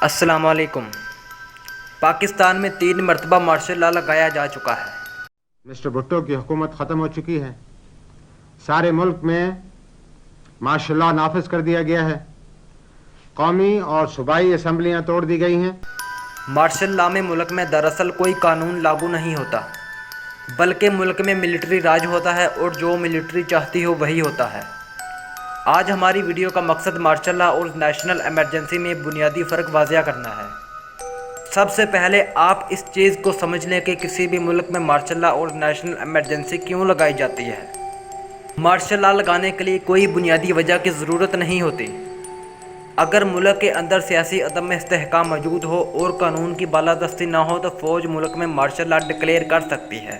अस्सलाम वालेकुम। पाकिस्तान में 3 मरतबा मार्शल लॉ लगाया जा चुका है। मिस्टर भुट्टो की हुकूमत ख़त्म हो चुकी है। सारे मुल्क में मार्शल लॉ नाफिज कर दिया गया है। कौमी और सूबाई असम्बलियाँ तोड़ दी गई हैं। मार्शल लॉ में मुल्क में दरअसल कोई कानून लागू नहीं होता, बल्कि मुल्क में मिलिट्री राज होता है और जो मिलिट्री चाहती हो वही होता है। आज हमारी वीडियो का मकसद मार्शल लॉ और नेशनल इमरजेंसी में बुनियादी फ़र्क वाज़िया करना है। सबसे पहले आप इस चीज़ को समझ लें कि किसी भी मुल्क में मार्शल लॉ और नेशनल इमरजेंसी क्यों लगाई जाती है। मार्शल लॉ लगाने के लिए कोई बुनियादी वजह की ज़रूरत नहीं होती। अगर मुल्क के अंदर सियासी अदम इस्तेहकाम मौजूद हो और कानून की बालादस्ती ना हो तो फ़ौज मुल्क में मार्शल लॉ डिक्लेयर कर सकती है।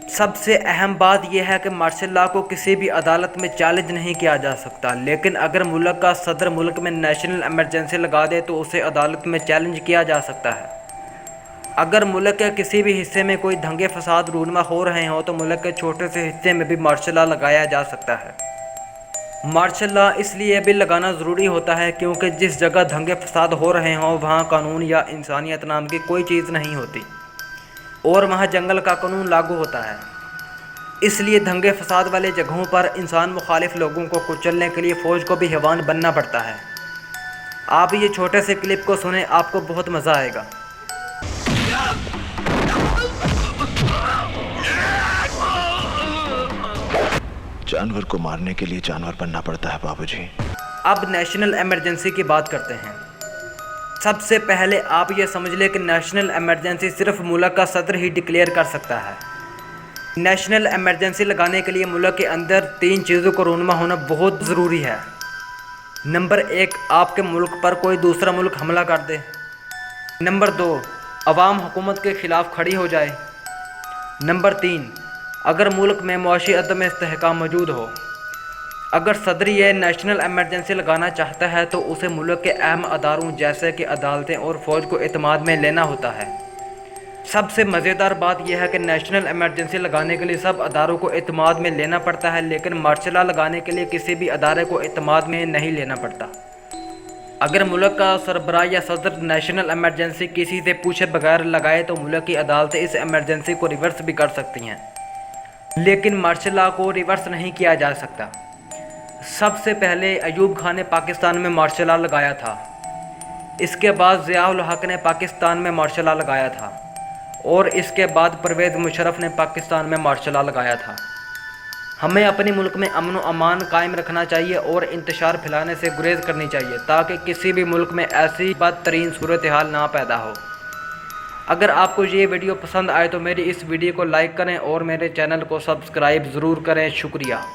सबसे अहम बात यह है कि मार्शल लॉ को किसी भी अदालत में चैलेंज नहीं किया जा सकता, लेकिन अगर मुल्क का सदर मुल्क में नेशनल इमरजेंसी लगा दे तो उसे अदालत में चैलेंज किया जा सकता है। अगर मुल्क के किसी भी हिस्से में कोई दंगे फसाद रूनमा हो रहे हों तो मुल्क के छोटे से हिस्से में भी मार्शल लॉ लगाया जा सकता है। मार्शल लॉ इसलिए भी लगाना ज़रूरी होता है क्योंकि जिस जगह दंगे फसाद हो रहे हों वहाँ कानून या इंसानियत नाम की कोई चीज़ नहीं होती और वहाँ जंगल का कानून लागू होता है। इसलिए दंगे फसाद वाले जगहों पर इंसान मुखालिफ लोगों को कुचलने के लिए फ़ौज को भी हैवान बनना पड़ता है। आप ये छोटे से क्लिप को सुने, आपको बहुत मज़ा आएगा। जानवर को मारने के लिए जानवर बनना पड़ता है बाबूजी। अब नेशनल इमरजेंसी की बात करते हैं। सबसे पहले आप ये समझ लें कि नेशनल इमरजेंसी सिर्फ मुल्क का सदर ही डिक्लेयर कर सकता है। नेशनल इमरजेंसी लगाने के लिए मुल्क के अंदर 3 चीज़ों को रूनमा होना बहुत ज़रूरी है। नंबर 1, आपके मुल्क पर कोई दूसरा मुल्क हमला कर दे। नंबर 2, अवाम हुकूमत के ख़िलाफ़ खड़ी हो जाए। नंबर 3, अगर मुल्क में मुआशी अदम इस्तेहकाम मौजूद हो। अगर सदर ये नेशनल इमरजेंसी लगाना चाहता है तो उसे मुल्क के अहम अदारों जैसे कि अदालतें और फ़ौज को एतमाद में लेना होता है। सबसे मज़ेदार बात यह है कि नेशनल इमरजेंसी लगाने के लिए सब अदारों को एतमाद में लेना पड़ता है, लेकिन मार्शल लॉ लगाने के लिए किसी भी अदारे को एतमाद में नहीं लेना पड़ता। अगर मुल्क का सरबराह या सदर नेशनल इमरजेंसी किसी से पूछे बगैर लगाए तो मुल्क की अदालतें इस इमरजेंसी को रिवर्स भी कर सकती हैं, लेकिन मार्शल लॉ को रिवर्स नहीं किया जा सकता। सबसे पहले अयूब खान ने पाकिस्तान में मार्शल लॉ लगाया था। इसके बाद ज़िया-उल हक ने पाकिस्तान में मार्शल लॉ लगाया था और इसके बाद परवेज़ मुशर्रफ ने पाकिस्तान में मार्शल लॉ लगाया था। हमें अपने मुल्क में अमन व अमान कायम रखना चाहिए और इंतशार फैलाने से गुरेज करनी चाहिए ताकि किसी भी मुल्क में ऐसी बदतरीन सूरत हाल ना पैदा हो। अगर आपको ये वीडियो पसंद आए तो मेरी इस वीडियो को लाइक करें और मेरे चैनल को सब्सक्राइब ज़रूर करें। शुक्रिया।